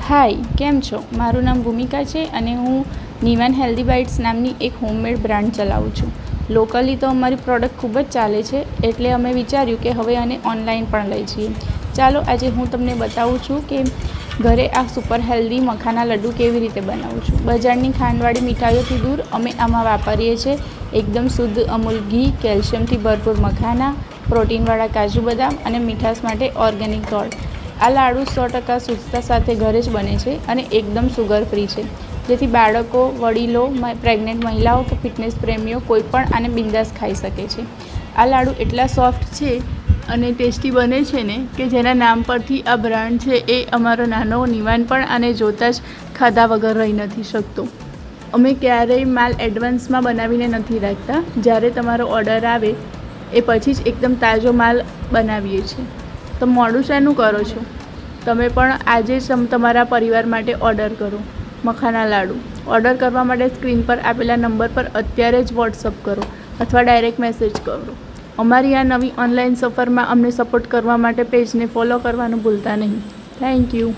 હાય, કેમ છો? મારું નામ ભૂમિકા છે અને હું નિવાન હેલ્ધી બાઇટ્સ નામની એક હોમમેડ બ્રાન્ડ ચલાવું છું. લોકલી તો અમારી પ્રોડક્ટ ખૂબ જ ચાલે છે, એટલે અમે વિચાર્યું કે હવે આને ઓનલાઈન પણ લઈ જઈએ. ચાલો આજે હું તમને બતાવું છું કે ઘરે આ સુપર હેલ્ધી મખાના લડ્ડુ કેવી રીતે બનાવું છું. બજારની ખાંડવાળી મીઠાઈઓથી દૂર અમે આમાં વાપરીએ છીએ એકદમ શુદ્ધ અમૂલ ઘી, કેલ્શિયમથી ભરપૂર મખાના, પ્રોટીનવાળા કાજુ બદામ અને મીઠાશ માટે ઓર્ગેનિક ગોળ. આ લાડુ 100% શુદ્ધતા સાથે ઘરે જ બને છે અને એકદમ સુગર ફ્રી છે, જેથી બાળકો, વડીલો, પ્રેગ્નન્ટ મહિલાઓ કે ફિટનેસ પ્રેમીઓ કોઈ પણ આને બિંદાસ ખાઈ શકે છે. આ લાડુ એટલા સોફ્ટ છે અને ટેસ્ટી બને છે ને કે જેના નામ પરથી આ બ્રાન્ડ છે એ અમારો નાનો નિવાન પણ આને જોતાં જ ખાધા વગર રહી નથી શકતો. અમે ક્યારેય માલ એડવાન્સમાં બનાવીને નથી રાખતા. જ્યારે તમારો ઓર્ડર આવે એ પછી જ એકદમ તાજો માલ બનાવીએ છીએ. તો મોડું શાનું કરો છો? તમે પણ આજે જ તમારા પરિવાર માટે ઓર્ડર કરો મખાના લાડુ. ઓર્ડર કરવા માટે સ્ક્રીન પર આપેલા નંબર પર અત્યારે જ વોટ્સઅપ કરો અથવા ડાયરેક્ટ મેસેજ કરો. અમારી આ નવી ઓનલાઈન સફરમાં અમને સપોર્ટ કરવા માટે પેજને ફોલો કરવાનું ભૂલતા નહીં. Thank you.